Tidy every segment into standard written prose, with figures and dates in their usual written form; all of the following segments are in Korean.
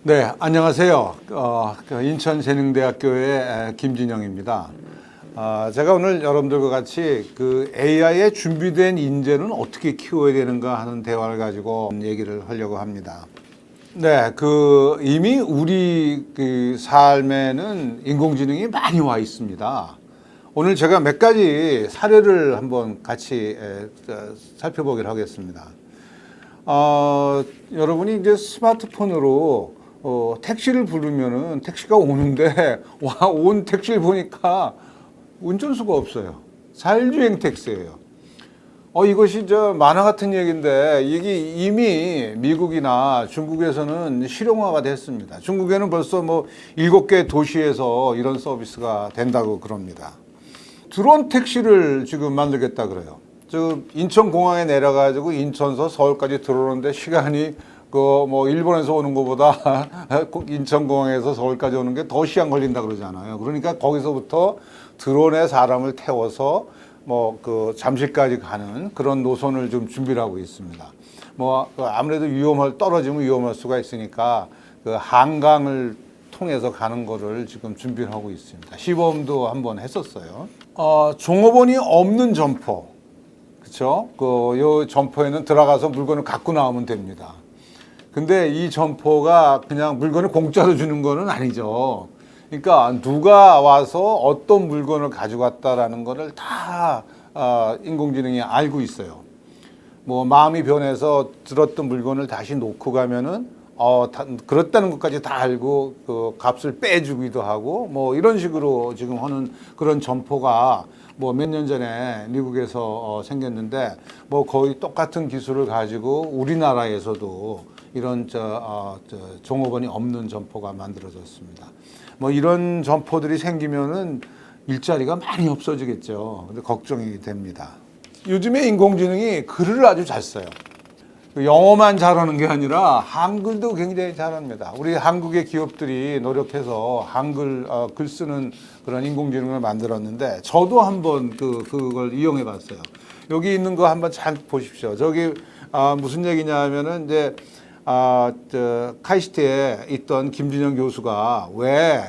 네, 안녕하세요. 인천재능대학교의 김진영입니다. 제가 오늘 여러분들과 같이 그 AI에 준비된 인재는 어떻게 키워야 되는가 하는 대화를 가지고 얘기를 하려고 합니다. 네, 이미 우리 그 삶에는 인공지능이 많이 와 있습니다. 오늘 제가 몇 가지 사례를 한번 같이 살펴보기로 하겠습니다. 여러분이 이제 스마트폰으로 택시를 부르면은 택시가 오는데 온 택시를 보니까 운전수가 없어요. 자율주행 택시예요. 이것이 저 만화 같은 얘기인데 이게 이미 미국이나 중국에서는 실용화가 됐습니다. 중국에는 벌써 뭐 7개 도시에서 이런 서비스가 된다고 그럽니다. 드론 택시를 지금 만들겠다 그래요. 인천공항에 내려가지고 인천서 서울까지 들어오는데 시간이 일본에서 오는 것보다 인천공항에서 서울까지 오는 게 더 시간 걸린다 그러잖아요. 그러니까 거기서부터 드론에 사람을 태워서 잠실까지 가는 그런 노선을 좀 준비를 하고 있습니다. 아무래도 떨어지면 위험할 수가 있으니까 그 한강을 통해서 가는 거를 지금 준비를 하고 있습니다. 시범도 한번 했었어요. 종업원이 없는 점포. 그렇죠? 요 점포에는 들어가서 물건을 갖고 나오면 됩니다. 근데 이 점포가 그냥 물건을 공짜로 주는 거는 아니죠. 그러니까 누가 와서 어떤 물건을 가져갔다라는 거를 다 인공지능이 알고 있어요. 마음이 변해서 들었던 물건을 다시 놓고 가면은 그렇다는 것까지 다 알고 그 값을 빼주기도 하고 이런 식으로 지금 하는 그런 점포가 몇 년 전에 미국에서 생겼는데 거의 똑같은 기술을 가지고 우리나라에서도 이런 종업원이 없는 점포가 만들어졌습니다. 이런 점포들이 생기면은 일자리가 많이 없어지겠죠. 근데 걱정이 됩니다. 요즘에 인공지능이 글을 아주 잘 써요. 영어만 잘하는 게 아니라 한글도 굉장히 잘합니다. 우리 한국의 기업들이 노력해서 한글 글 쓰는 그런 인공지능을 만들었는데 저도 한번 그걸 이용해 봤어요. 여기 있는 거 한번 잘 보십시오. 저기 무슨 얘기냐 하면은 이제 카이스트에 있던 김진영 교수가 왜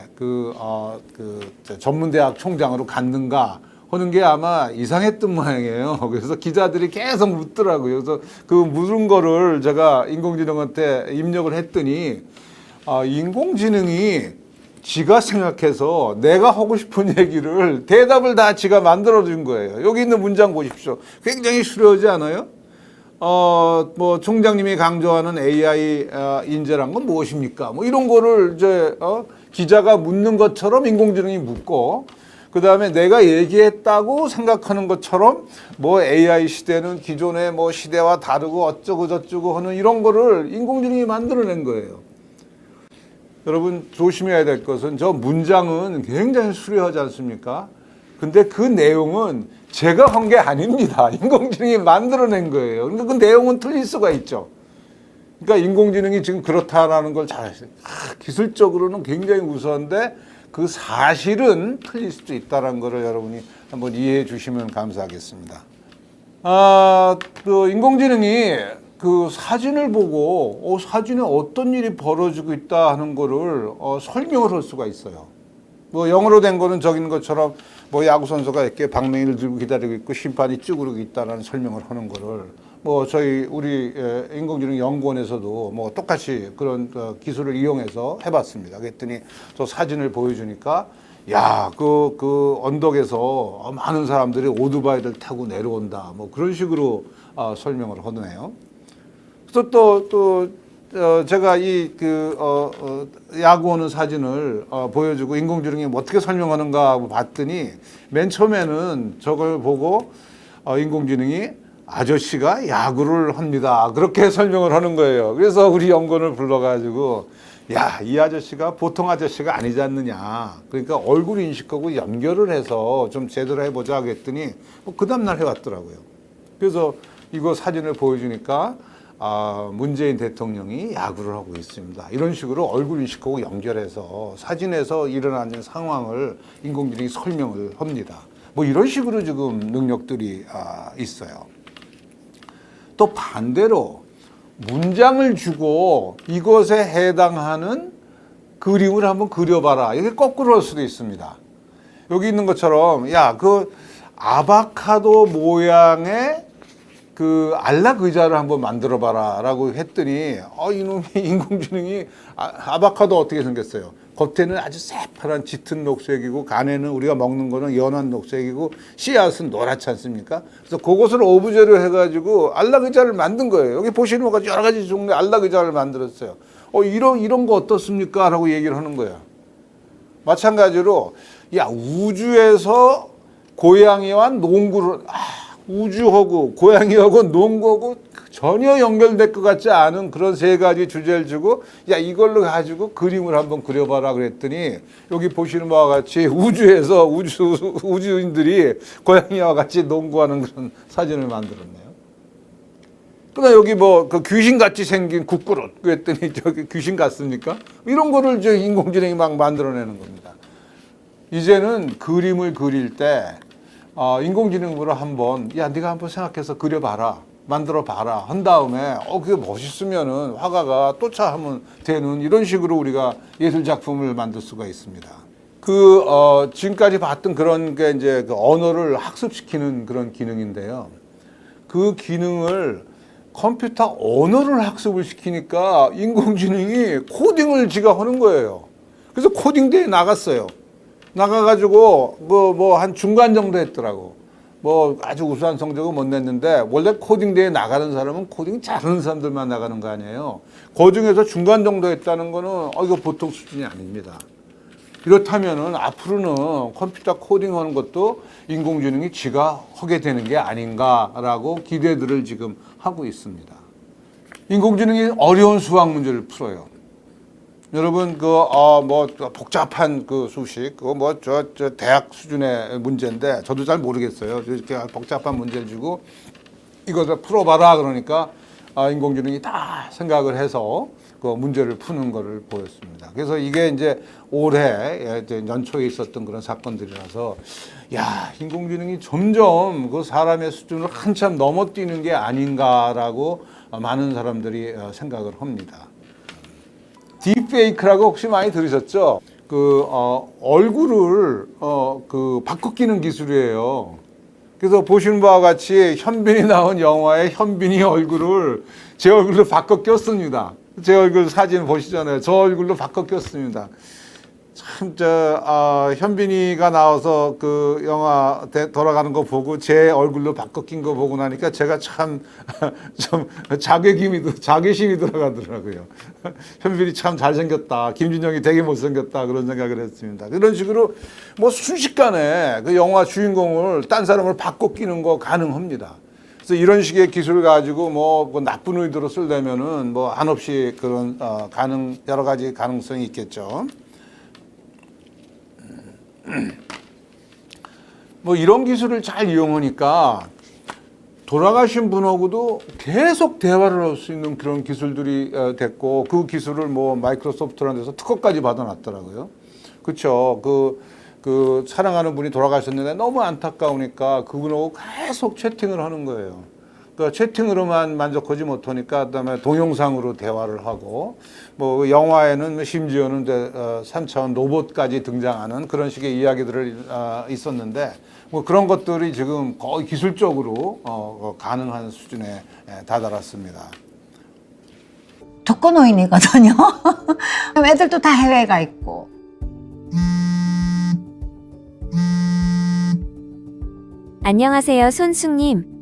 전문대학 총장으로 갔는가 하는 게 아마 이상했던 모양이에요. 그래서 기자들이 계속 묻더라고요. 그래서 그 묻은 거를 제가 인공지능한테 입력을 했더니 인공지능이 지가 생각해서 내가 하고 싶은 얘기를 대답을 다 지가 만들어준 거예요. 여기 있는 문장 보십시오. 굉장히 수려하지 않아요? 총장님이 강조하는 AI 인재란 건 무엇입니까? 이런 거를 기자가 묻는 것처럼 인공지능이 묻고, 그 다음에 내가 얘기했다고 생각하는 것처럼 AI 시대는 기존의 시대와 다르고 어쩌고 저쩌고 하는 이런 거를 인공지능이 만들어낸 거예요. 여러분 조심해야 될 것은 저 문장은 굉장히 수려하지 않습니까? 근데 그 내용은 제가 한 게 아닙니다. 인공지능이 만들어낸 거예요. 그러니까 그 내용은 틀릴 수가 있죠. 그러니까 인공지능이 지금 그렇다라는 걸 잘 아시죠. 기술적으로는 굉장히 우수한데 그 사실은 틀릴 수도 있다는 것을 여러분이 한번 이해해 주시면 감사하겠습니다. 인공지능이 그 사진을 보고 사진에 어떤 일이 벌어지고 있다 하는 거를 설명을 할 수가 있어요. 영어로 된 거는 저기 있는 것처럼 야구 선수가 이렇게 방망이를 들고 기다리고 있고 심판이 쭈그리고 있다라는 설명을 하는 거를 우리 인공지능 연구원에서도 똑같이 그런 기술을 이용해서 해봤습니다. 그랬더니 저 사진을 보여주니까 그 언덕에서 많은 사람들이 오토바이를 타고 내려온다. 그런 식으로 설명을 하네요. 또 제가 야구 오는 사진을 보여주고 인공지능이 어떻게 설명하는가 하고 봤더니 맨 처음에는 저걸 보고 인공지능이 아저씨가 야구를 합니다. 그렇게 설명을 하는 거예요. 그래서 우리 연구원을 불러가지고 이 아저씨가 보통 아저씨가 아니지 않느냐. 그러니까 얼굴 인식하고 연결을 해서 좀 제대로 해보자 그랬더니 그 다음날 해왔더라고요. 그래서 이거 사진을 보여주니까 문재인 대통령이 야구를 하고 있습니다. 이런 식으로 얼굴 인식하고 연결해서 사진에서 일어나는 상황을 인공지능이 설명을 합니다. 이런 식으로 지금 능력들이 있어요. 또 반대로 문장을 주고 이것에 해당하는 그림을 한번 그려봐라. 이게 거꾸로 할 수도 있습니다. 여기 있는 것처럼 야, 그 아바카도 모양의 그 안락 의자를 한번 만들어봐라 라고 했더니 이놈이 인공지능이 아바카도 어떻게 생겼어요? 겉에는 아주 새파란 짙은 녹색이고 간에는 우리가 먹는 거는 연한 녹색이고 씨앗은 노랗지 않습니까? 그래서 그것을 오브제로 해가지고 안락 의자를 만든 거예요. 여기 보시는 것 같이 여러 가지 종류의 안락 의자를 만들었어요. 이런 거 어떻습니까? 라고 얘기를 하는 거예요. 마찬가지로 야, 우주에서 고양이와 농구를 우주하고 고양이하고 농구하고 전혀 연결될 것 같지 않은 그런 세 가지 주제를 주고 야, 이걸로 가지고 그림을 한번 그려봐라 그랬더니 여기 보시는 바와 같이 우주에서 우주인들이 고양이와 같이 농구하는 그런 사진을 만들었네요. 그다음 여기 뭐 그 귀신같이 생긴 국그릇 그랬더니 저기 귀신 같습니까? 이런 거를 저 인공지능이 막 만들어내는 겁니다. 이제는 그림을 그릴 때 인공지능으로 한번 야, 네가 한번 생각해서 그려봐라, 만들어봐라 한 다음에 그게 멋있으면은 화가가 또 차하면 되는 이런 식으로 우리가 예술 작품을 만들 수가 있습니다. 지금까지 봤던 그런 게 이제 그 언어를 학습시키는 그런 기능인데요. 그 기능을 컴퓨터 언어를 학습을 시키니까 인공지능이 코딩을 지가 하는 거예요. 그래서 코딩대에 나갔어요. 나가가지고 뭐 한 중간 정도 했더라고. 뭐 아주 우수한 성적은 못 냈는데 원래 코딩대에 나가는 사람은 코딩 잘하는 사람들만 나가는 거 아니에요. 그 중에서 중간 정도 했다는 거는 이거 보통 수준이 아닙니다. 이렇다면은 앞으로는 컴퓨터 코딩하는 것도 인공지능이 지가 하게 되는 게 아닌가라고 기대들을 지금 하고 있습니다. 인공지능이 어려운 수학 문제를 풀어요. 여러분 뭐 복잡한 그 수식 저 대학 수준의 문제인데 저도 잘 모르겠어요. 이렇게 복잡한 문제를 주고 이것을 풀어봐라 그러니까 인공지능이 다 생각을 해서 그 문제를 푸는 것을 보였습니다. 그래서 이게 이제 올해 연초에 있었던 그런 사건들이라서 야, 인공지능이 점점 그 사람의 수준을 한참 넘어뛰는 게 아닌가라고 많은 사람들이 생각을 합니다. 딥페이크라고 혹시 많이 들으셨죠? 얼굴을 바꿔 끼는 기술이에요. 그래서 보시는 바와 같이 현빈이 나온 영화에 현빈이 얼굴을 제 얼굴로 바꿔 꼈습니다. 제 얼굴 사진 보시잖아요. 저 얼굴로 바꿔 꼈습니다. 참, 현빈이가 나와서 그 영화 돌아가는 거 보고 제 얼굴로 바꿔 낀 거 보고 나니까 제가 참, 좀 자괴심이 들어가더라고요. 현빈이 참 잘생겼다. 김준영이 되게 못생겼다. 그런 생각을 했습니다. 그런 식으로 뭐 순식간에 그 영화 주인공을 딴 사람을 바꿔 끼는 거 가능합니다. 그래서 이런 식의 기술을 가지고 뭐 나쁜 의도로 쓰려면은 뭐 한없이 그런 여러 가지 가능성이 있겠죠. 뭐 이런 기술을 잘 이용하니까 돌아가신 분하고도 계속 대화를 할 수 있는 그런 기술들이 됐고 그 기술을 뭐 마이크로소프트라는 데서 특허까지 받아놨더라고요. 그렇죠. 그 사랑하는 분이 돌아가셨는데 너무 안타까우니까 그분하고 계속 채팅을 하는 거예요. 그러니까 채팅으로만 만족하지 못하니까 그다음에 동영상으로 대화를 하고 뭐 영화에는 심지어는 3차원 로봇까지 등장하는 그런 식의 이야기들을 있었는데 뭐 그런 것들이 지금 거의 기술적으로 가능한 수준에 다다랐습니다. 독거노인이거든요. 애들도 다 해외가 있고. 안녕하세요, 손숙님.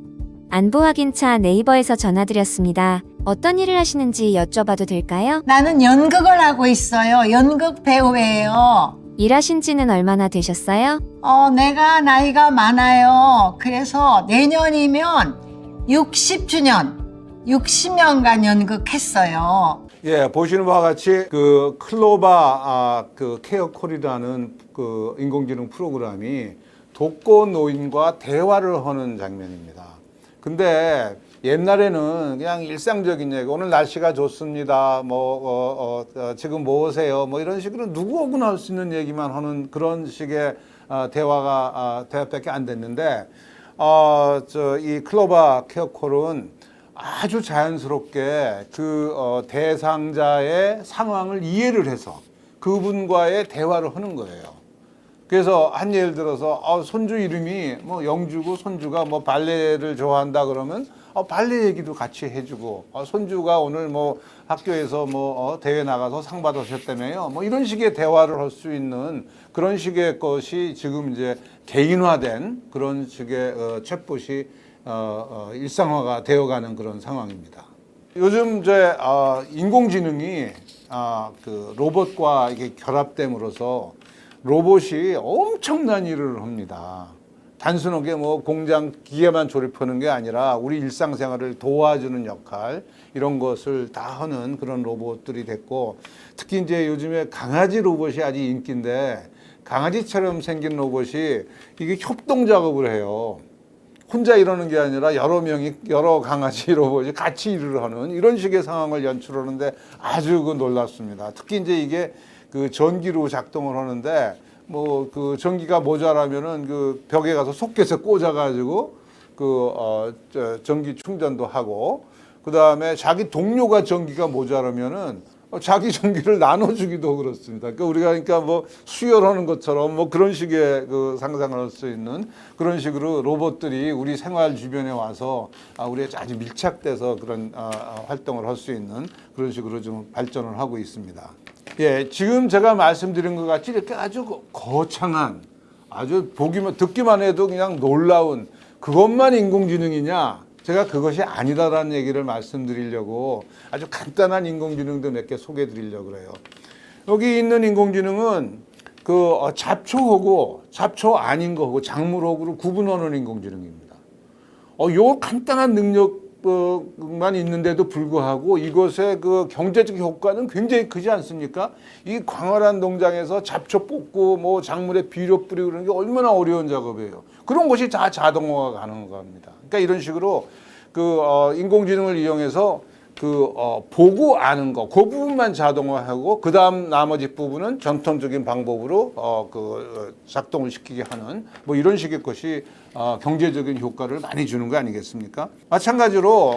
안부 확인차 네이버에서 전화드렸습니다. 어떤 일을 하시는지 여쭤봐도 될까요? 나는 연극을 하고 있어요. 연극 배우예요. 일하신 지는 얼마나 되셨어요? 내가 나이가 많아요. 그래서 내년이면 60주년, 60년간 연극했어요. 예, 보시는 바와 같이 그 클로바 케어콜이라는 그 인공지능 프로그램이 독거노인과 대화를 하는 장면입니다. 근데 옛날에는 그냥 일상적인 얘기, 오늘 날씨가 좋습니다. 지금 뭐 하세요? 뭐 이런 식으로 누구하고나 할 수 있는 얘기만 하는 그런 식의 대화밖에 안 됐는데, 이 클로바 케어콜은 아주 자연스럽게 그 대상자의 상황을 이해를 해서 그분과의 대화를 하는 거예요. 그래서 한 예를 들어서 손주 이름이 뭐 영주고 손주가 뭐 발레를 좋아한다 그러면 발레 얘기도 같이 해주고 손주가 오늘 뭐 학교에서 뭐 대회 나가서 상 받으셨다며요. 뭐 이런 식의 대화를 할 수 있는 그런 식의 것이 지금 이제 개인화된 그런 식의 챗봇이 일상화가 되어가는 그런 상황입니다. 요즘 이제 인공지능이 그 로봇과 이게 결합됨으로써 로봇이 엄청난 일을 합니다. 단순하게 뭐 공장 기계만 조립하는 게 아니라 우리 일상생활을 도와주는 역할 이런 것을 다 하는 그런 로봇들이 됐고, 특히 이제 요즘에 강아지 로봇이 아주 인기인데 강아지처럼 생긴 로봇이 이게 협동 작업을 해요. 혼자 이러는 게 아니라 여러 강아지 로봇이 같이 일을 하는 이런 식의 상황을 연출하는데 아주 놀랍습니다. 특히 이제 이게 그 전기로 작동을 하는데 뭐 그 전기가 모자라면은 그 벽에 가서 소켓에 꽂아가지고 전기 충전도 하고, 그 다음에 자기 동료가 전기가 모자라면은 자기 전기를 나눠주기도 그렇습니다. 그러니까 뭐 수혈하는 것처럼 뭐 그런 식의 그 상상을 할 수 있는 그런 식으로 로봇들이 우리 생활 주변에 와서 우리가 아주 밀착돼서 그런 활동을 할 수 있는 그런 식으로 좀 발전을 하고 있습니다. 예, 지금 제가 말씀드린 것 같이 이렇게 아주 거창한, 아주 듣기만 해도 그냥 놀라운 그것만 인공지능이냐? 제가 그것이 아니다라는 얘기를 말씀드리려고 아주 간단한 인공지능도 몇 개 소개해 드리려고 그래요. 여기 있는 인공지능은 그 잡초하고 잡초 아닌 거하고 작물하고 구분하는 인공지능입니다. 요 간단한 능력만 있는데도 불구하고 이것의 그 경제적 효과는 굉장히 크지 않습니까? 이 광활한 농장에서 잡초 뽑고 뭐 작물에 비료 뿌리고 그러는 게 얼마나 어려운 작업이에요. 그런 것이 다 자동화가 가능한 겁니다. 그러니까 이런 식으로 인공지능을 이용해서 보고 아는 거, 그 부분만 자동화하고 그 다음 나머지 부분은 전통적인 방법으로 작동을 시키게 하는 뭐 이런 식의 것이 경제적인 효과를 많이 주는 거 아니겠습니까? 마찬가지로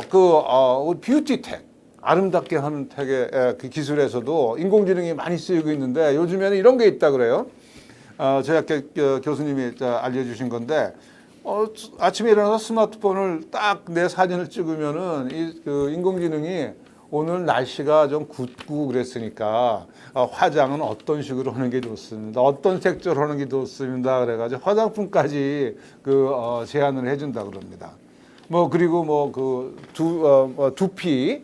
뷰티텍, 아름답게 하는 텍의 그 기술에서도 인공지능이 많이 쓰이고 있는데 요즘에는 이런 게 있다 그래요. 저희 학교 교수님이 알려주신 건데 아침에 일어나서 스마트폰을 딱 내 사진을 찍으면은 인공지능이 오늘 날씨가 좀 굽고 그랬으니까 화장은 어떤 식으로 하는 게 좋습니다. 어떤 색조로 하는 게 좋습니다. 그래가지고 화장품까지 제안을 해준다 그럽니다. 뭐 그리고 뭐 두피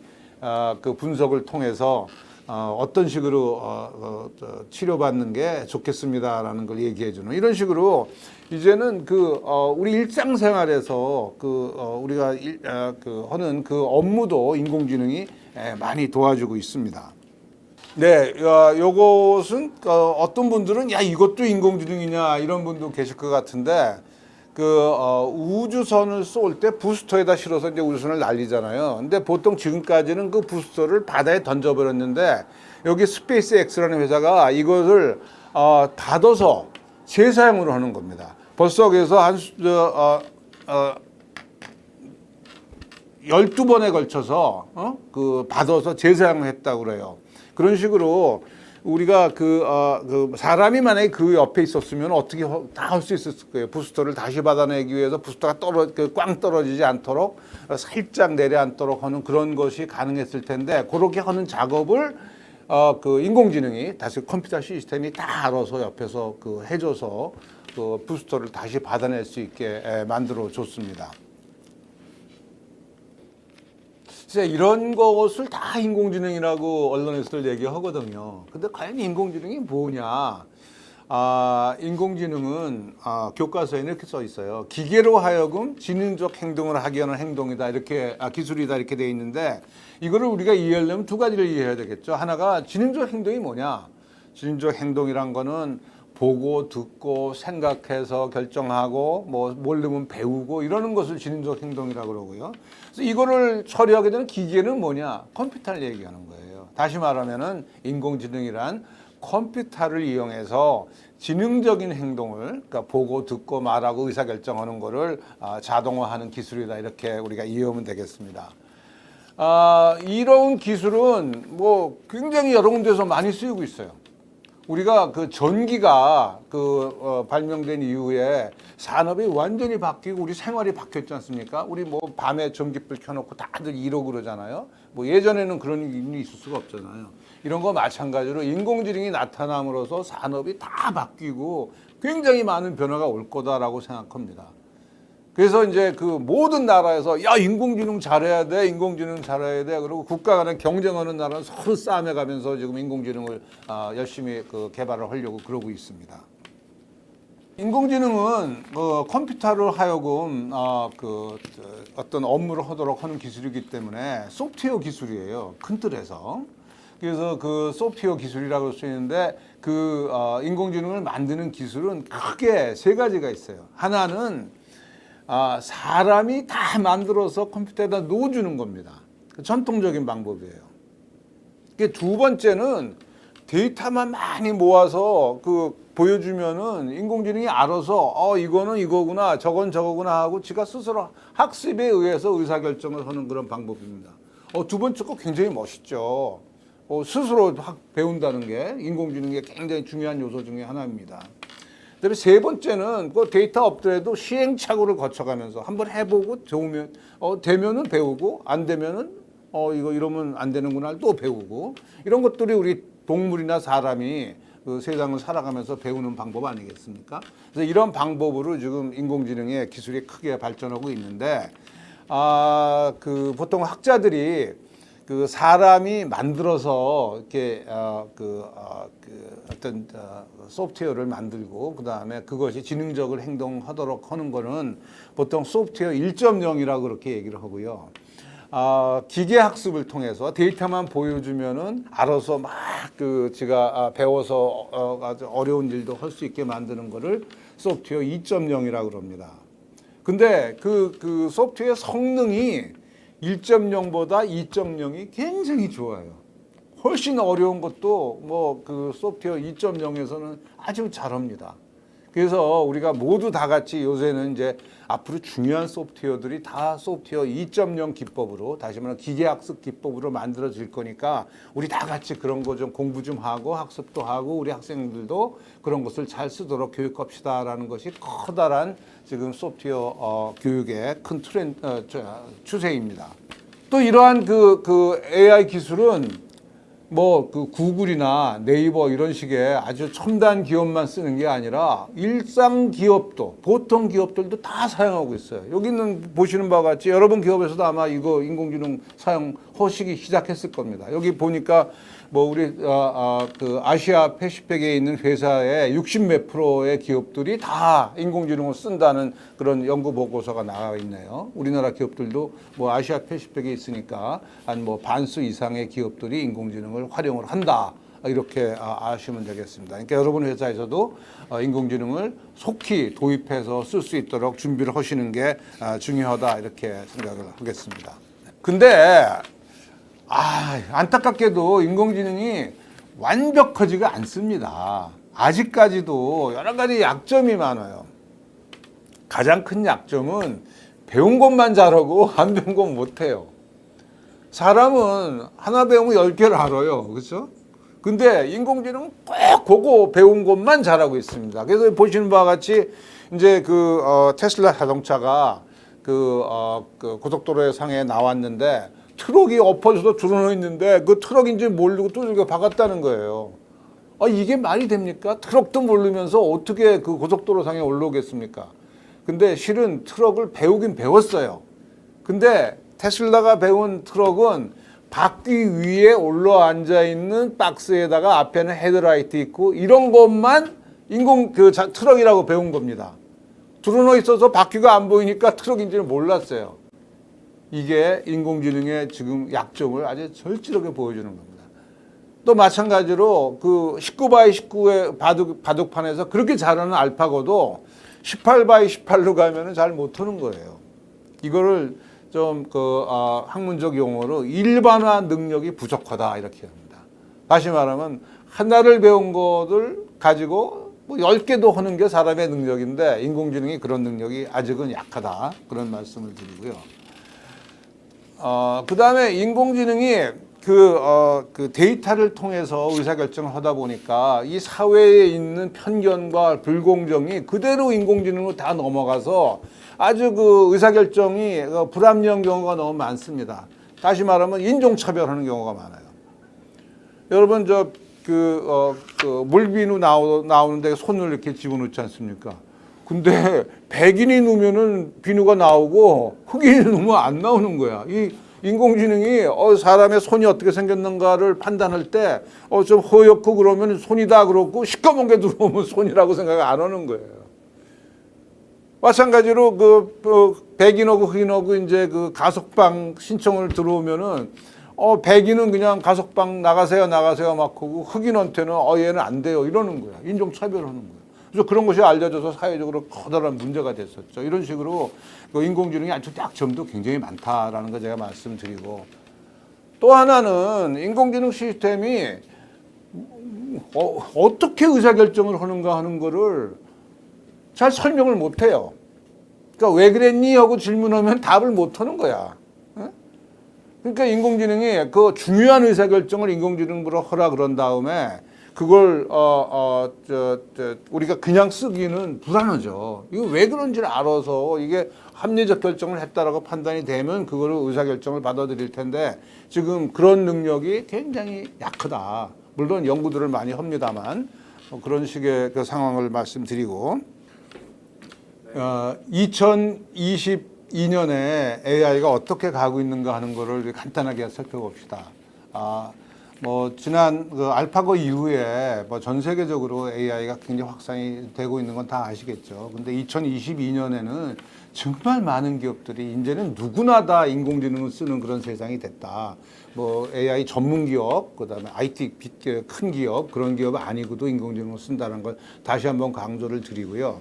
그 분석을 통해서 어떤 식으로 치료받는 게 좋겠습니다라는 걸 얘기해주는 이런 식으로 이제는 우리 일상생활에서 우리가 하는 그 업무도 인공지능이 많이 도와주고 있습니다. 네, 요것은 어떤 분들은 야 이것도 인공지능이냐 이런 분도 계실 것 같은데 우주선을 쏠 때 부스터에다 실어서 이제 우주선을 날리잖아요. 근데 보통 지금까지는 그 부스터를 바다에 던져버렸는데 여기 스페이스 X라는 회사가 이것을 닫아서 재사용을 하는 겁니다. 벌써 그래서 12번에 걸쳐서 받아서 재사용을 했다고 그래요. 그런 식으로 우리가 사람이 만약에 그 옆에 있었으면 어떻게 다 할 수 있었을 거예요. 부스터를 다시 받아내기 위해서 부스터가 꽝 떨어지지 않도록 살짝 내려앉도록 하는 그런 것이 가능했을 텐데 그렇게 하는 작업을 인공지능이 다시 컴퓨터 시스템이 다 알아서 옆에서 해줘서 부스터를 다시 받아낼 수 있게 만들어 줬습니다. 이런 것을 다 인공지능이라고 언론에서들 얘기하거든요. 근데 과연 인공지능이 뭐냐? 인공지능은 교과서에는 이렇게 써 있어요. 기계로 하여금 지능적 행동을 하게 하는 행동이다, 이렇게 기술이다 이렇게 돼 있는데 이거를 우리가 이해하려면 두 가지를 이해해야 되겠죠. 하나가 지능적 행동이 뭐냐? 지능적 행동이란 거는 보고 듣고 생각해서 결정하고 뭐 모르면 배우고 이러는 것을 지능적 행동이라고 그러고요. 그래서 이거를 처리하게 되는 기계는 뭐냐? 컴퓨터를 얘기하는 거예요. 다시 말하면은 인공지능이란 컴퓨터를 이용해서 지능적인 행동을, 그러니까 보고 듣고 말하고 의사결정하는 거를 자동화하는 기술이다, 이렇게 우리가 이해하면 되겠습니다. 이런 기술은 뭐 굉장히 여러 군데서 많이 쓰이고 있어요. 우리가 그 전기가 발명된 이후에 산업이 완전히 바뀌고 우리 생활이 바뀌었지 않습니까? 우리 뭐 밤에 전기불 켜놓고 다들 이러고 그러잖아요. 뭐 예전에는 그런 일이 있을 수가 없잖아요. 이런 거 마찬가지로 인공지능이 나타남으로써 산업이 다 바뀌고 굉장히 많은 변화가 올 거다라고 생각합니다. 그래서 이제 그 모든 나라에서 야 인공지능 잘해야 돼, 인공지능 잘해야 돼. 그리고 국가 간에 경쟁하는 나라는 서로 싸움해가면서 지금 인공지능을 열심히 개발을 하려고 그러고 있습니다. 인공지능은 컴퓨터를 하여금 어떤 업무를 하도록 하는 기술이기 때문에 소프트웨어 기술이에요. 큰 틀에서. 그래서 그 소프트웨어 기술이라고 할 수 있는데 인공지능을 만드는 기술은 크게 세 가지가 있어요. 하나는 사람이 다 만들어서 컴퓨터에다 넣어주는 겁니다. 전통적인 방법이에요. 두 번째는 데이터만 많이 모아서 보여주면은 인공지능이 알아서 이거는 이거구나 저건 저거구나 하고 지가 스스로 학습에 의해서 의사결정을 하는 그런 방법입니다. 두 번째 거 굉장히 멋있죠. 스스로 배운다는 게 인공지능의 굉장히 중요한 요소 중에 하나입니다. 그다음에 세 번째는 데이터 없더라도 시행착오를 거쳐가면서 한번 해보고 되면은 배우고 안 되면은 이거 이러면 안 되는구나 또 배우고 이런 것들이 우리 동물이나 사람이 세상을 살아가면서 배우는 방법 아니겠습니까? 그래서 이런 방법으로 지금 인공지능의 기술이 크게 발전하고 있는데 보통 학자들이 사람이 만들어서 이렇게 어떤 소프트웨어를 만들고 그 다음에 그것이 지능적으로 행동하도록 하는 거는 보통 소프트웨어 1.0이라고 그렇게 얘기를 하고요. 기계 학습을 통해서 데이터만 보여주면은 알아서 막 지가 배워서 아주 어려운 일도 할 수 있게 만드는 거를 소프트웨어 2.0이라고 그럽니다. 근데 그 소프트웨어 성능이 1.0보다 2.0이 굉장히 좋아요. 훨씬 어려운 것도 소프트웨어 2.0에서는 아주 잘합니다. 그래서 우리가 모두 다 같이 요새는 이제 앞으로 중요한 소프트웨어들이 다 소프트웨어 2.0 기법으로 다시 말하면 기계학습 기법으로 만들어질 거니까 우리 다 같이 그런 거 좀 공부 좀 하고 학습도 하고 우리 학생들도 그런 것을 잘 쓰도록 교육합시다라는 것이 커다란 지금 소프트웨어 교육의 큰 추세입니다. 또 이러한 AI 기술은 구글이나 네이버 이런 식의 아주 첨단 기업만 쓰는 게 아니라 일상 기업도 보통 기업들도 다 사용하고 있어요. 여기는 보시는 바와 같이 여러분 기업에서도 아마 이거 인공지능 사용하시기 시작했을 겁니다. 여기 보니까 우리 아시아 패시픽에 있는 회사의 60몇 프로의 기업들이 다 인공지능을 쓴다는 그런 연구 보고서가 나와 있네요. 우리나라 기업들도 아시아 패시픽에 있으니까 한 반수 이상의 기업들이 인공지능을 활용을 한다. 이렇게 아시면 되겠습니다. 그러니까 여러분 회사에서도 인공지능을 속히 도입해서 쓸 수 있도록 준비를 하시는 게 중요하다 이렇게 생각을 하겠습니다. 근데 안타깝게도 인공지능이 완벽하지가 않습니다. 아직까지도 여러 가지 약점이 많아요. 가장 큰 약점은 배운 것만 잘하고 안 배운 건 못해요. 사람은 하나 배우면 10개를 알아요. 그렇죠? 근데 인공지능은 꼭 그거 배운 것만 잘하고 있습니다. 그래서 보시는 바와 같이 이제 테슬라 자동차가 고속도로의 상에 나왔는데 트럭이 엎어져서 드러나 있는데 그 트럭인지 모르고 뚜들겨 박았다는 거예요. 이게 말이 됩니까? 트럭도 모르면서 어떻게 고속도로 상에 올라오겠습니까? 근데 실은 트럭을 배우긴 배웠어요. 근데 테슬라가 배운 트럭은 바퀴 위에 올라앉아 있는 박스에다가 앞에는 헤드라이트 있고 이런 것만 트럭이라고 배운 겁니다. 드러나 있어서 바퀴가 안 보이니까 트럭인지는 몰랐어요. 이게 인공지능의 지금 약점을 아주 절실하게 보여주는 겁니다. 또 마찬가지로 19x19의 바둑판에서 그렇게 잘하는 알파고도 18x18로 가면은 잘 못하는 거예요. 이거를 좀 학문적 용어로 일반화 능력이 부족하다 이렇게 합니다. 다시 말하면 하나를 배운 것을 가지고 10개도 하는 게 사람의 능력인데 인공지능이 그런 능력이 아직은 약하다 그런 말씀을 드리고요. 그다음에 인공지능이 그 데이터를 통해서 의사결정을 하다 보니까 이 사회에 있는 편견과 불공정이 그대로 인공지능으로 다 넘어가서 아주 그 의사결정이 불합리한 경우가 너무 많습니다. 다시 말하면 인종차별하는 경우가 많아요. 여러분 그 물비누 나오는데 손을 이렇게 집어넣지 않습니까? 근데 백인이 누면은 비누가 나오고 흑인이 누면 안 나오는 거야. 이 인공지능이 사람의 손이 어떻게 생겼는가를 판단할 때 좀 허옇고 그러면 손이다 그렇고 시꺼먼 게 들어오면 손이라고 생각 안 하는 거예요. 마찬가지로 백인하고 흑인하고 이제 그 가석방 신청을 들어오면은 백인은 그냥 가석방 나가세요 막 하고 흑인한테는 얘는 안 돼요 이러는 거야. 인종차별하는 거야. 그래서 그런 것이 알려져서 사회적으로 커다란 문제가 됐었죠. 이런 식으로 인공지능이 아주 약점도 굉장히 많다라는 거 제가 말씀드리고, 또 하나는 인공지능 시스템이 어떻게 의사결정을 하는가 하는 거를 잘 설명을 못 해요. 그러니까 왜 그랬니 하고 질문하면 답을 못 하는 거야. 그러니까 인공지능이 그 중요한 의사결정을 인공지능으로 하라 그런 다음에 그걸 우리가 그냥 쓰기는 불안하죠. 이거 왜 그런지를 알아서 이게 합리적 결정을 했다라고 판단이 되면 그거를 의사결정을 받아들일 텐데 지금 그런 능력이 굉장히 약하다. 물론 연구들을 많이 합니다만 그런 식의 그 상황을 말씀드리고, 2022년에 AI가 어떻게 가고 있는가 하는 거를 간단하게 살펴봅시다. 지난 알파고 이후에 전 세계적으로 AI가 굉장히 확산이 되고 있는 건 다 아시겠죠. 근데 2022년에는 정말 많은 기업들이 이제는 누구나 다 인공지능을 쓰는 그런 세상이 됐다. AI 전문 기업, 그다음에 IT 큰 기업, 그런 기업 아니고도 인공지능을 쓴다는 걸 다시 한번 강조를 드리고요.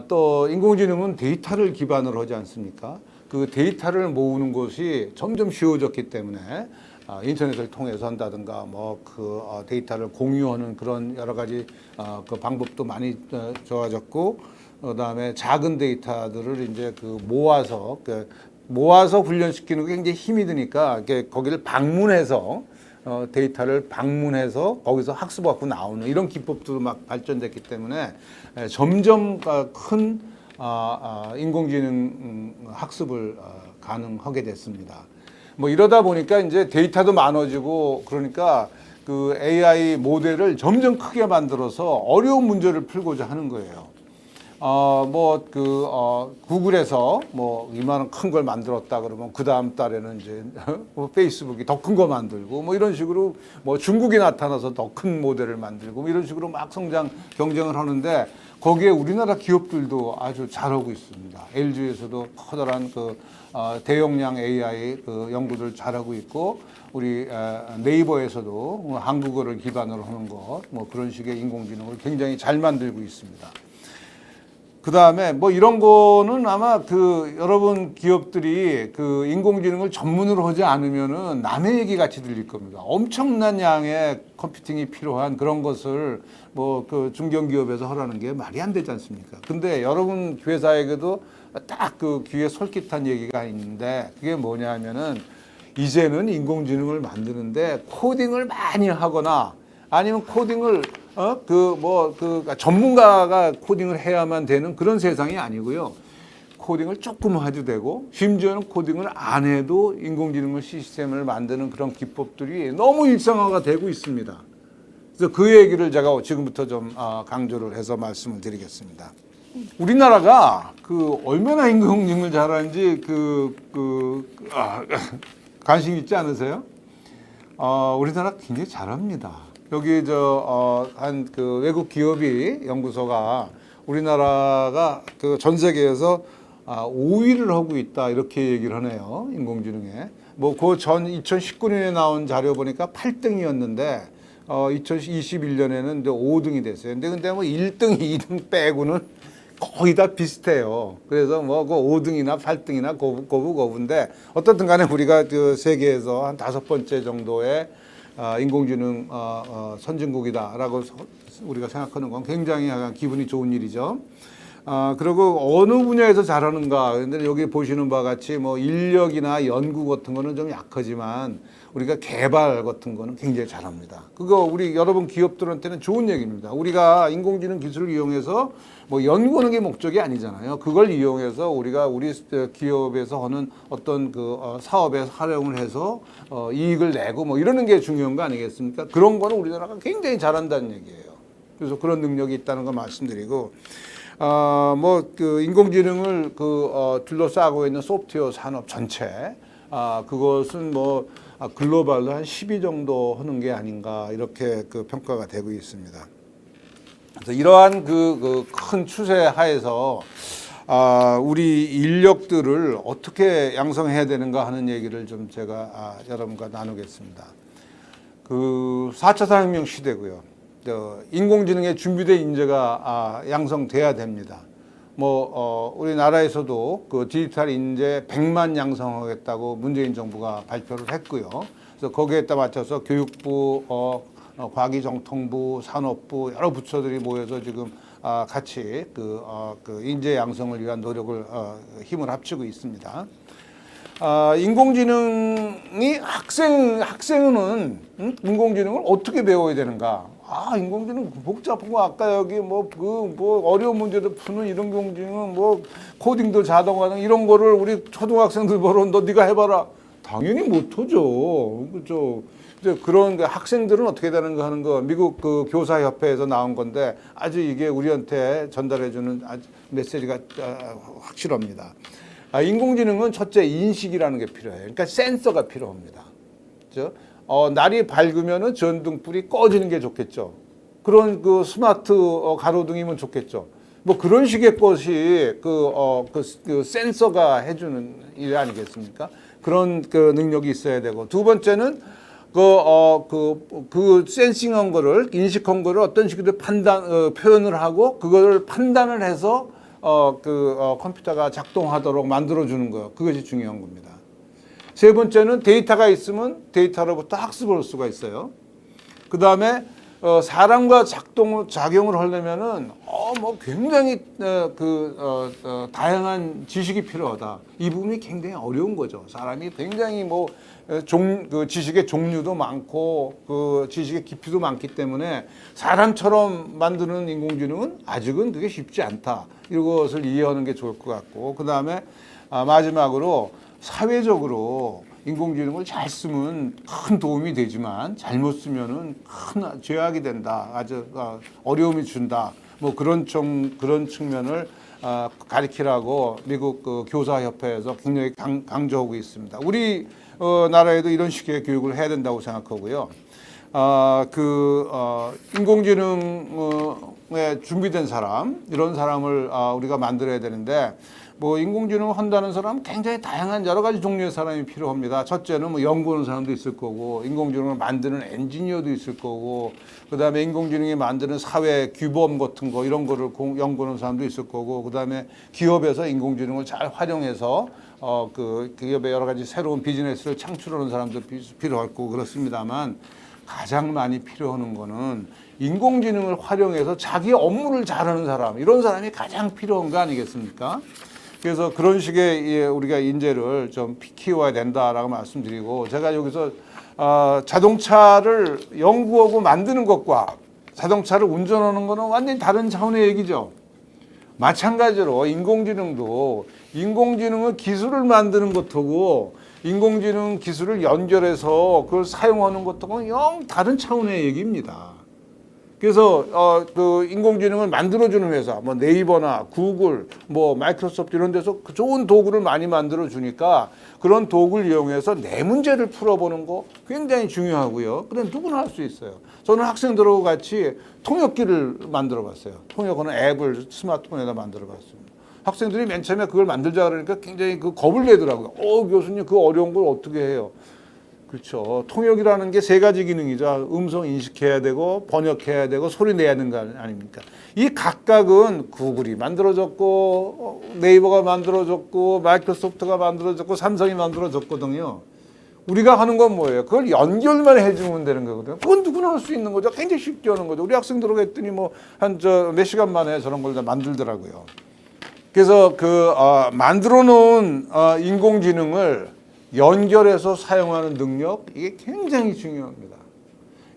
또 인공지능은 데이터를 기반으로 하지 않습니까? 그 데이터를 모으는 것이 점점 쉬워졌기 때문에 인터넷을 통해서 한다든가 데이터를 공유하는 그런 여러 가지 그 방법도 많이 좋아졌고, 그다음에 작은 데이터들을 이제 모아서 훈련시키는 게 굉장히 힘이 드니까 거기를 방문해서 데이터를 방문해서 거기서 학습하고 나오는 이런 기법도 막 발전됐기 때문에 점점 큰 인공지능 학습을 가능하게 됐습니다. 이러다 보니까 이제 데이터도 많아지고 그러니까 그 AI 모델을 점점 크게 만들어서 어려운 문제를 풀고자 하는 거예요. 구글에서 이만한 큰 걸 만들었다 그러면 그 다음 달에는 이제 페이스북이 더 큰 거 만들고 이런 식으로 중국이 나타나서 더 큰 모델을 만들고 이런 식으로 막 경쟁을 하는데 거기에 우리나라 기업들도 아주 잘하고 있습니다. LG에서도 커다란 대용량 AI 연구들 잘하고 있고, 우리 네이버에서도 한국어를 기반으로 하는 그런 식의 인공지능을 굉장히 잘 만들고 있습니다. 그 다음에 이런 거는 아마 여러분 기업들이 인공지능을 전문으로 하지 않으면은 남의 얘기 같이 들릴 겁니다. 엄청난 양의 컴퓨팅이 필요한 그런 것을 중견기업에서 하라는 게 말이 안 되지 않습니까? 근데 여러분 회사에게도 딱 귀에 솔깃한 얘기가 있는데 그게 뭐냐면은 이제는 인공지능을 만드는데 코딩을 많이 하거나 아니면 코딩을 전문가가 코딩을 해야만 되는 그런 세상이 아니고요. 코딩을 조금 해도 되고 심지어는 코딩을 안 해도 인공지능 시스템을 만드는 그런 기법들이 너무 일상화가 되고 있습니다. 그래서 그 얘기를 제가 지금부터 좀 강조를 해서 말씀을 드리겠습니다. 우리나라가 얼마나 인공지능을 잘하는지 관심 있지 않으세요? 우리나라 굉장히 잘합니다. 여기 한 외국 기업이 연구소가 우리나라가 전 세계에서 5위를 하고 있다 이렇게 얘기를 하네요. 인공지능에. 그 전 2019년에 나온 자료 보니까 8등이었는데 2021년에는 5등이 됐어요. 근데 1등, 2등 빼고는 거의 다 비슷해요. 그래서 그 5등이나 8등이나 고부고부인데 어떻든 간에 우리가 세계에서 한 5번째 정도의 인공지능 선진국이다라고 우리가 생각하는 건 굉장히 기분이 좋은 일이죠. 그리고 어느 분야에서 잘하는가. 근데 여기 보시는 바와 같이 뭐 인력이나 연구 같은 거는 좀 약하지만 우리가 개발 같은 거는 굉장히 잘합니다. 그거 우리 여러분 기업들한테는 좋은 얘기입니다. 우리가 인공지능 기술을 이용해서 뭐 연구하는 게 목적이 아니잖아요. 그걸 이용해서 우리가 우리 기업에서 하는 어떤 그 사업에 활용을 해서 이익을 내고 뭐 이러는 게 중요한 거 아니겠습니까? 그런 거는 우리나라가 굉장히 잘한다는 얘기예요. 그래서 그런 능력이 있다는 거 말씀드리고, 뭐 그 인공지능을 둘러싸고 있는 소프트웨어 산업 전체, 그것은 뭐 글로벌로 한 10위 정도 하는 게 아닌가 이렇게 그 평가가 되고 있습니다. 그래서 이러한 그 큰 추세 하에서 우리 인력들을 어떻게 양성해야 되는가 하는 얘기를 좀 제가 여러분과 나누겠습니다. 그 4차 산업혁명 시대고요. 인공지능에 준비된 인재가 양성돼야 됩니다. 뭐 우리나라에서도 그 디지털 인재 100만 양성하겠다고 문재인 정부가 발표를 했고요. 그래서 거기에 따라 맞춰서 교육부, 과기정통부, 산업부 여러 부처들이 모여서 지금 같이 그 인재 양성을 위한 노력을 힘을 합치고 있습니다. 인공지능이 학생은 인공지능을 어떻게 배워야 되는가? 인공지능 복잡하고 아까 여기 뭐 어려운 문제도 푸는 이런 인공지능 뭐 코딩도 자동화는 이런 거를 우리 초등학생들 보러 너 네가 해봐라. 당연히 못하죠. 그렇죠. 이제 그런 학생들은 어떻게 되는가 하는 거 미국 그 교사협회에서 나온 건데 아주 이게 우리한테 전달해주는 아주 메시지가 확실합니다. 인공지능은 첫째 인식이라는 게 필요해요. 그러니까 센서가 필요합니다. 그렇죠? 날이 밝으면은 전등불이 꺼지는 게 좋겠죠. 그런 그 스마트 가로등이면 좋겠죠. 뭐 그런 식의 것이 그 센서가 해주는 일 아니겠습니까? 그런 그 능력이 있어야 되고 두 번째는 그 센싱한 거를 인식한 거를 어떤 식으로 표현을 하고 그거를 판단을 해서 컴퓨터가 작동하도록 만들어주는 거예요. 그것이 중요한 겁니다. 세 번째는 데이터가 있으면 데이터로부터 학습을 할 수가 있어요. 그 다음에 사람과 작용을 하려면은 뭐 굉장히 다양한 지식이 필요하다. 이 부분이 굉장히 어려운 거죠. 사람이 굉장히 그 지식의 종류도 많고 그 지식의 깊이도 많기 때문에 사람처럼 만드는 인공지능은 아직은 그게 쉽지 않다. 이것을 이해하는 게 좋을 것 같고 그 다음에 마지막으로 사회적으로 인공지능을 잘 쓰면 큰 도움이 되지만 잘못 쓰면은 큰 죄악이 된다. 아주 어려움이 준다. 뭐 그런 측면을 가리키라고 미국 그 교사협회에서 굉장히 강조하고 있습니다. 우리 나라에도 이런 식의 교육을 해야 된다고 생각하고요. 인공지능에 준비된 사람 이런 사람을 우리가 만들어야 되는데. 뭐 인공지능을 한다는 사람 굉장히 다양한 여러 가지 종류의 사람이 필요합니다. 첫째는 뭐 연구하는 사람도 있을 거고 인공지능을 만드는 엔지니어도 있을 거고 그다음에 인공지능이 만드는 사회 규범 같은 거 이런 거를 연구하는 사람도 있을 거고 그다음에 기업에서 인공지능을 잘 활용해서 그 기업의 여러 가지 새로운 비즈니스를 창출하는 사람도 필요할 거고 그렇습니다만 가장 많이 필요한 거는 인공지능을 활용해서 자기 업무를 잘하는 사람 이런 사람이 가장 필요한 거 아니겠습니까? 그래서 그런 식의 우리가 인재를 좀 키워야 된다라고 말씀드리고 제가 여기서 자동차를 연구하고 만드는 것과 자동차를 운전하는 거는 완전히 다른 차원의 얘기죠. 마찬가지로 인공지능도 인공지능의 기술을 만드는 것하고 인공지능 기술을 연결해서 그걸 사용하는 것하고는 영 다른 차원의 얘기입니다. 그래서 그 인공지능을 만들어주는 회사, 뭐 네이버나 구글, 뭐 마이크로소프트 이런 데서 그 좋은 도구를 많이 만들어 주니까 그런 도구를 이용해서 내 문제를 풀어보는 거 굉장히 중요하고요. 그건 누구나 할 수 있어요. 저는 학생들하고 같이 통역기를 만들어봤어요. 통역하는 앱을 스마트폰에다 만들어봤습니다. 학생들이 맨 처음에 그걸 만들자 그러니까 굉장히 그 겁을 내더라고요. 교수님 그 어려운 걸 어떻게 해요? 그렇죠. 통역이라는 게 세 가지 기능이죠. 음성 인식해야 되고 번역해야 되고 소리 내야 되는 거 아닙니까? 이 각각은 구글이 만들어졌고 네이버가 만들어졌고 마이크로소프트가 만들어졌고 삼성이 만들어졌거든요. 우리가 하는 건 뭐예요? 그걸 연결만 해주면 되는 거거든요. 그건 누구나 할 수 있는 거죠. 굉장히 쉽게 하는 거죠. 우리 학생들하고 했더니 뭐 몇 시간 만에 저런 걸 다 만들더라고요. 그래서 만들어 놓은 인공지능을 연결해서 사용하는 능력, 이게 굉장히 중요합니다.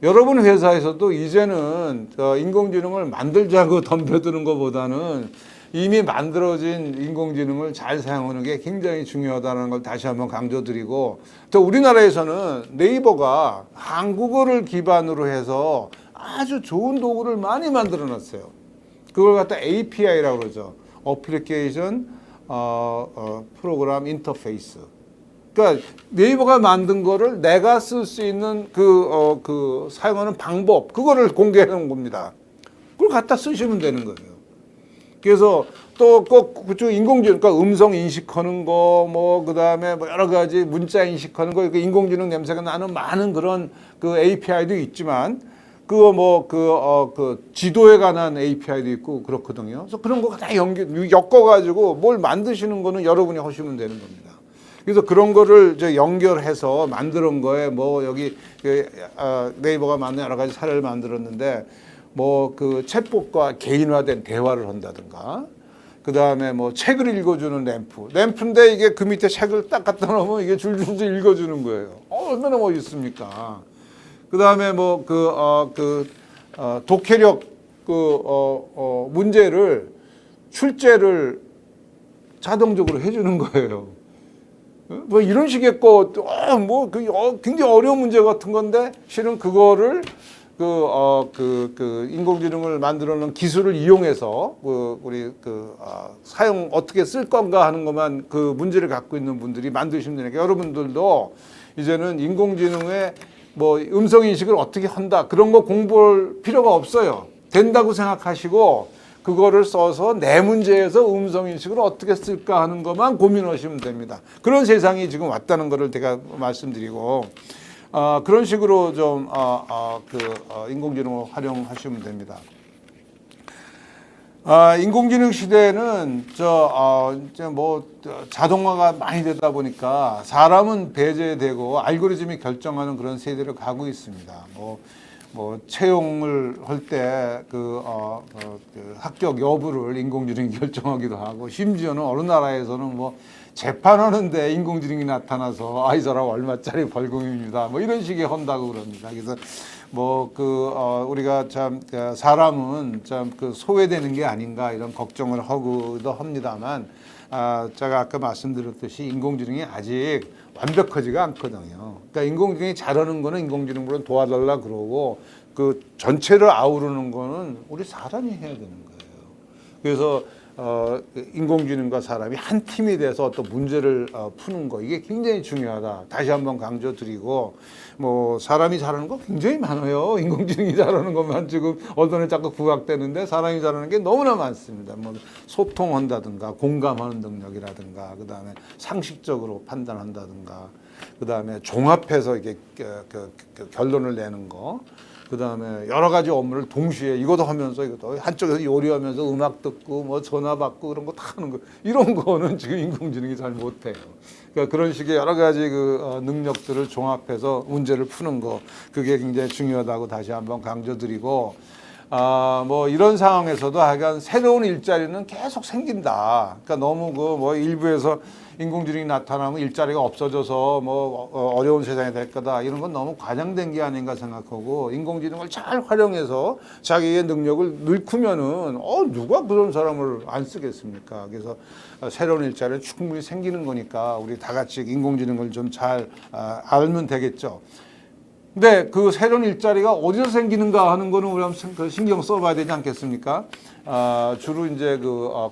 여러분 회사에서도 이제는 인공지능을 만들자고 덤벼드는 것보다는 이미 만들어진 인공지능을 잘 사용하는 게 굉장히 중요하다는 걸 다시 한번 강조드리고, 또 우리나라에서는 네이버가 한국어를 기반으로 해서 아주 좋은 도구를 많이 만들어 놨어요. 그걸 갖다 API라고 그러죠. 어플리케이션 프로그램 인터페이스. 그러니까 네이버가 만든 거를 내가 쓸 수 있는 사용하는 방법, 그거를 공개해 놓은 겁니다. 그걸 갖다 쓰시면 되는 거예요. 그래서 또 꼭 그쪽 인공지능, 그러니까 음성 인식하는 거, 그다음에 여러 가지 문자 인식하는 거, 인공지능 냄새가 나는 많은 그런 API도 있지만, 지도에 관한 API도 있고 그렇거든요. 그래서 그런 거 다 엮어가지고 뭘 만드시는 거는 여러분이 하시면 되는 겁니다. 그래서 그런 거를 이제 연결해서 만드는 거에 여기 네이버가 만든 여러 가지 사례를 만들었는데, 챗봇과 개인화된 대화를 한다든가, 그 다음에 책을 읽어주는 램프인데 이게 그 밑에 책을 딱 갖다 놓으면 이게 줄줄줄 읽어주는 거예요. 얼마나 멋있습니까? 그 다음에 독해력 문제를 출제를 자동적으로 해주는 거예요. 이런 식의 굉장히 어려운 문제 같은 건데, 실은 그거를 인공지능을 만들어놓은 기술을 이용해서 사용 어떻게 쓸 건가 하는 것만 그 문제를 갖고 있는 분들이 만드시면 되니까, 여러분들도 이제는 인공지능의 음성 인식을 어떻게 한다, 그런 거 공부할 필요가 없어요. 된다고 생각하시고 그거를 써서 내 문제에서 음성 인식을 어떻게 쓸까 하는 것만 고민하시면 됩니다. 그런 세상이 지금 왔다는 것을 제가 말씀드리고, 그런 식으로 좀 인공지능을 활용하시면 됩니다. 인공지능 시대에는 자동화가 많이 되다 보니까 사람은 배제되고 알고리즘이 결정하는 그런 세대로 가고 있습니다. 채용을 할 때 합격 여부를 인공지능이 결정하기도 하고, 심지어는 어느 나라에서는 재판하는데 인공지능이 나타나서 이 사람 얼마짜리 벌금입니다, 이런 식의 한다고 그럽니다. 그래서 우리가 참 사람은 참 소외되는 게 아닌가 이런 걱정을 하고도 합니다만, 제가 아까 말씀드렸듯이 인공지능이 아직 완벽하지가 않거든요. 그러니까 인공지능이 잘하는 거는 인공지능으로 도와달라 그러고, 그 전체를 아우르는 거는 우리 사람이 해야 되는 거예요. 그래서 인공지능과 사람이 한 팀이 돼서 또 문제를 푸는 거, 이게 굉장히 중요하다. 다시 한번 강조드리고, 사람이 잘하는 거 굉장히 많아요. 인공지능이 잘하는 것만 지금 언론에 자꾸 부각되는데, 사람이 잘하는 게 너무나 많습니다. 소통한다든가, 공감하는 능력이라든가, 그 다음에 상식적으로 판단한다든가, 그 다음에 종합해서 이게 결론을 내는 거, 그 다음에 여러 가지 업무를 동시에 이것도 하면서 이것도 한쪽에서 요리하면서 음악 듣고 전화 받고 그런 거 다 하는 거, 이런 거는 지금 인공지능이 잘 못해요. 그러니까 그런 식의 여러 가지 능력들을 종합해서 문제를 푸는 거, 그게 굉장히 중요하다고 다시 한번 강조드리고, 이런 상황에서도 하여간 새로운 일자리는 계속 생긴다. 그러니까 너무 일부에서 인공지능이 나타나면 일자리가 없어져서 어려운 세상이 될 거다, 이런 건 너무 과장된 게 아닌가 생각하고, 인공지능을 잘 활용해서 자기의 능력을 늘크면은 누가 그런 사람을 안 쓰겠습니까? 그래서 새로운 일자리는 충분히 생기는 거니까 우리 다 같이 인공지능을 좀 잘 알면 되겠죠. 근데 그 새로운 일자리가 어디서 생기는가 하는 거는 우리 한번 신경 써봐야 되지 않겠습니까? 주로 이제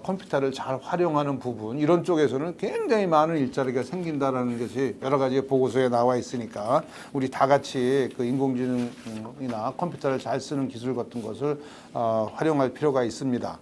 컴퓨터를 잘 활용하는 부분, 이런 쪽에서는 굉장히 많은 일자리가 생긴다라는 것이 여러 가지 보고서에 나와 있으니까, 우리 다 같이 인공지능이나 컴퓨터를 잘 쓰는 기술 같은 것을 활용할 필요가 있습니다.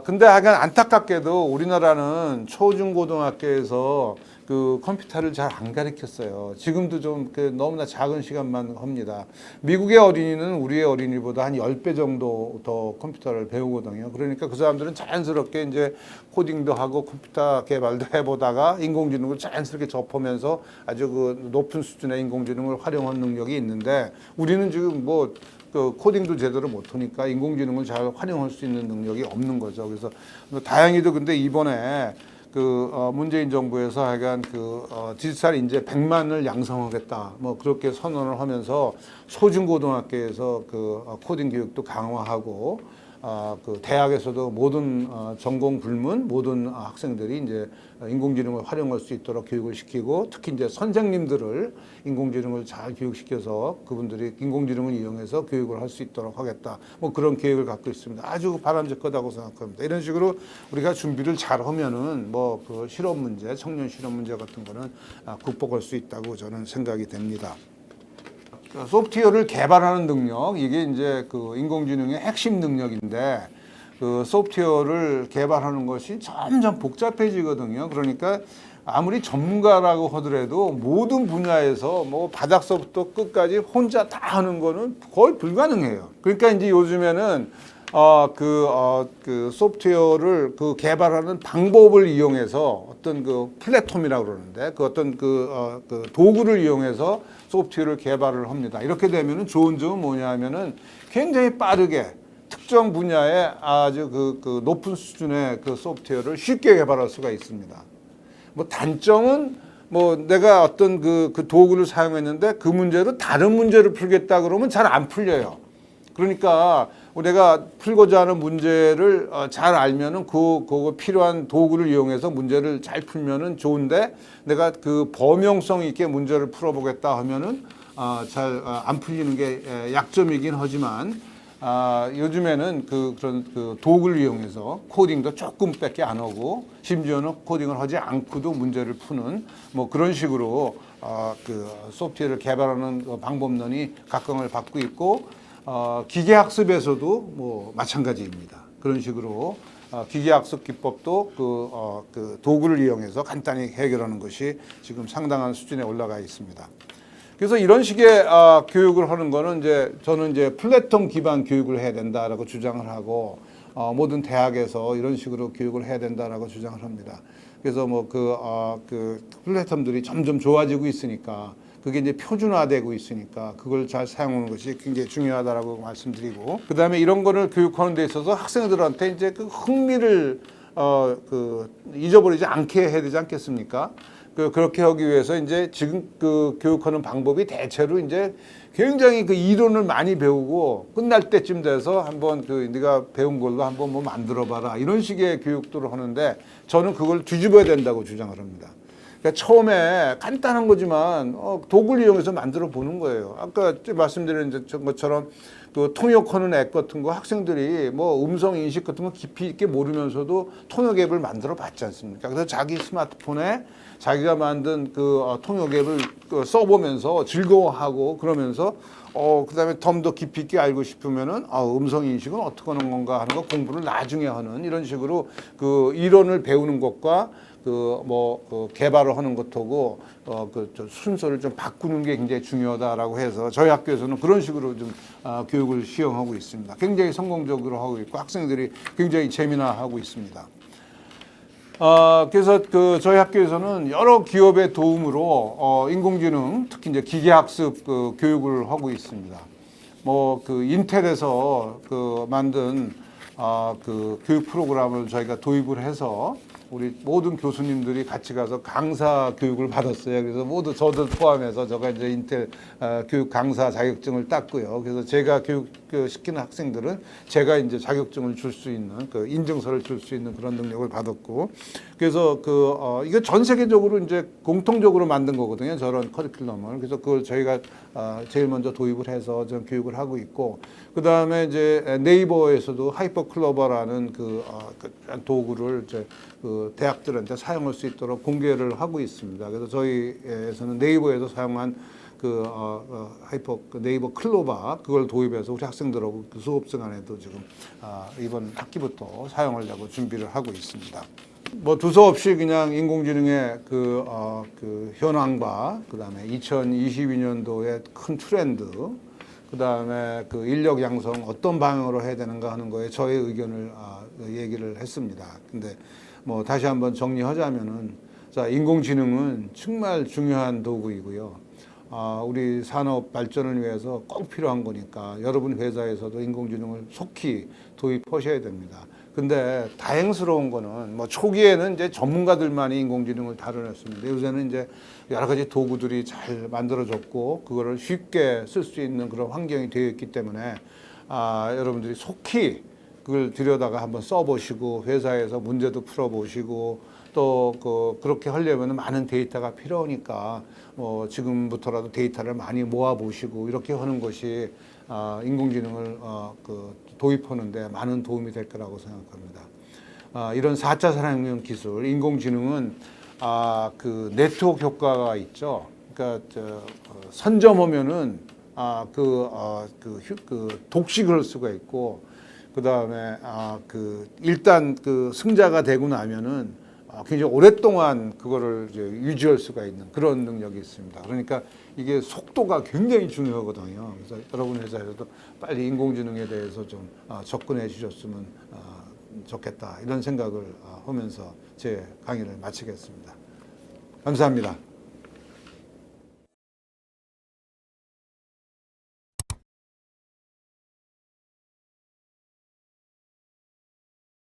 근데 하여간 안타깝게도 우리나라는 초중고등학교에서 그 컴퓨터를 잘 안 가르쳤어요. 지금도 좀 너무나 작은 시간만 합니다. 미국의 어린이는 우리의 어린이보다 한 10배 정도 더 컴퓨터를 배우거든요. 그러니까 그 사람들은 자연스럽게 이제 코딩도 하고 컴퓨터 개발도 해보다가 인공지능을 자연스럽게 접하면서 아주 그 높은 수준의 인공지능을 활용한 능력이 있는데 우리는 지금 뭐 그 코딩도 제대로 못하니까 인공지능을 잘 활용할 수 있는 능력이 없는 거죠. 그래서 다행히도 근데 이번에 문재인 정부에서 하여간 디지털 인재 100만을 양성하겠다. 뭐 그렇게 선언을 하면서 소중고등학교에서 코딩 교육도 강화하고 대학에서도 모든 전공 불문 모든 학생들이 이제 인공지능을 활용할 수 있도록 교육을 시키고 특히 이제 선생님들을 인공지능을 잘 교육시켜서 그분들이 인공지능을 이용해서 교육을 할 수 있도록 하겠다. 뭐 그런 계획을 갖고 있습니다. 아주 바람직하다고 생각합니다. 이런 식으로 우리가 준비를 잘 하면은 뭐 그 실업 문제, 청년 실업 문제 같은 거는 극복할 수 있다고 저는 생각이 됩니다. 소프트웨어를 개발하는 능력, 이게 이제 인공지능의 핵심 능력인데 소프트웨어를 개발하는 것이 점점 복잡해지거든요. 그러니까 아무리 전문가라고 하더라도 모든 분야에서 뭐 바닥서부터 끝까지 혼자 다 하는 거는 거의 불가능해요. 그러니까 이제 요즘에는 소프트웨어를 개발하는 방법을 이용해서 어떤 플랫폼이라고 그러는데 어떤 도구를 이용해서 소프트웨어를 개발을 합니다. 이렇게 되면은 좋은 점은 뭐냐면은 굉장히 빠르게 특정 분야에 아주 높은 수준의 소프트웨어를 쉽게 개발할 수가 있습니다. 뭐 단점은 뭐 내가 어떤 도구를 사용했는데 그 문제로 다른 문제를 풀겠다 그러면 잘 안 풀려요. 그러니까 내가 풀고자 하는 문제를 잘 알면은 그거 필요한 도구를 이용해서 문제를 잘 풀면은 좋은데 내가 범용성 있게 문제를 풀어보겠다 하면은 잘 안 풀리는 게 약점이긴 하지만 요즘에는 그런 도구를 이용해서 코딩도 조금밖에 안 하고 심지어는 코딩을 하지 않고도 문제를 푸는 뭐 그런 식으로 소프트웨어를 개발하는 방법론이 각광을 받고 있고 기계학습에서도 뭐 마찬가지입니다. 그런 식으로 기계학습 기법도 도구를 이용해서 간단히 해결하는 것이 지금 상당한 수준에 올라가 있습니다. 그래서 이런 식의 교육을 하는 거는 저는 플랫폼 기반 교육을 해야 된다라고 주장을 하고 모든 대학에서 이런 식으로 교육을 해야 된다라고 주장을 합니다. 그래서 뭐 플랫폼들이 점점 좋아지고 있으니까 그게 이제 표준화되고 있으니까 그걸 잘 사용하는 것이 굉장히 중요하다라고 말씀드리고 그다음에 이런 거를 교육하는 데 있어서 학생들한테 이제 흥미를 잊어버리지 않게 해야 되지 않겠습니까? 그렇게 하기 위해서 이제 지금 교육하는 방법이 대체로 이제 굉장히 이론을 많이 배우고 끝날 때쯤 돼서 한번 네가 배운 걸로 한번 뭐 만들어 봐라 이런 식의 교육들을 하는데 저는 그걸 뒤집어야 된다고 주장을 합니다. 그러니까 처음에 간단한 거지만 도구를 이용해서 만들어 보는 거예요. 아까 말씀드린 것처럼 통역하는 앱 같은 거 학생들이 뭐 음성 인식 같은 거 깊이 있게 모르면서도 통역 앱을 만들어 봤지 않습니까? 그래서 자기 스마트폰에 자기가 만든 통역 앱을 써보면서 즐거워하고 그러면서 그다음에 좀 더 깊이 있게 알고 싶으면은 음성 인식은 어떻게 하는 건가 하는 거 공부를 나중에 하는 이런 식으로 이론을 배우는 것과 개발을 하는 것하고 순서를 좀 바꾸는 게 굉장히 중요하다라고 해서 저희 학교에서는 그런 식으로 좀 교육을 시행하고 있습니다. 굉장히 성공적으로 하고 있고 학생들이 굉장히 재미나하고 있습니다. 그래서 저희 학교에서는 여러 기업의 도움으로 인공지능 특히 이제 기계학습 교육을 하고 있습니다. 뭐 인텔에서 만든 교육 프로그램을 저희가 도입을 해서 우리 모든 교수님들이 같이 가서 강사 교육을 받았어요. 그래서 모두 저도 포함해서 제가 이제 인텔 교육 강사 자격증을 땄고요. 그래서 제가 교육 시키는 학생들은 제가 이제 자격증을 줄 수 있는 인증서를 줄 수 있는 그런 능력을 받았고, 그래서 이거 전 세계적으로 이제 공통적으로 만든 거거든요. 저런 커리큘럼을. 그래서 그걸 저희가 제일 먼저 도입을 해서 좀 교육을 하고 있고, 그 다음에 이제 네이버에서도 하이퍼 클로버라는 도구를 이제 대학들한테 사용할 수 있도록 공개를 하고 있습니다. 그래서 저희에서는 네이버에서 사용한 네이버 클로버 그걸 도입해서 우리 학생들하고 수업 시간에도 지금 이번 학기부터 사용하려고 준비를 하고 있습니다. 뭐 두서없이 그냥 인공지능의 그 현황과 그다음에 2022년도의 큰 트렌드, 그다음에 그 인력 양성 어떤 방향으로 해야 되는가 하는 거에 저의 의견을 얘기를 했습니다. 근데 뭐 다시 한번 정리하자면은, 자, 인공지능은 정말 중요한 도구이고요. 우리 산업 발전을 위해서 꼭 필요한 거니까 여러분 회사에서도 인공지능을 속히 도입하셔야 됩니다. 근데 다행스러운 거는 뭐 초기에는 이제 전문가들만이 인공지능을 다뤄냈습니다. 요새는 이제 여러 가지 도구들이 잘 만들어졌고 그거를 쉽게 쓸 수 있는 그런 환경이 되어 있기 때문에 여러분들이 속히 그걸 들여다가 한번 써보시고 회사에서 문제도 풀어보시고 또 그렇게 하려면 많은 데이터가 필요하니까 지금부터라도 데이터를 많이 모아보시고 이렇게 하는 것이 인공지능을 도입하는데 많은 도움이 될 거라고 생각합니다. 이런 4차 산업혁명 기술, 인공지능은 그 네트워크 효과가 있죠. 그러니까 선점하면은 독식을 할 수가 있고, 그 다음에 일단 그 승자가 되고 나면은 굉장히 오랫동안 그거를 이제 유지할 수가 있는 그런 능력이 있습니다. 그러니까 이게 속도가 굉장히 중요하거든요. 그래서 여러분 회사에서도 빨리 인공지능에 대해서 좀 접근해 주셨으면 좋겠다, 이런 생각을 하면서 제 강의를 마치겠습니다. 감사합니다.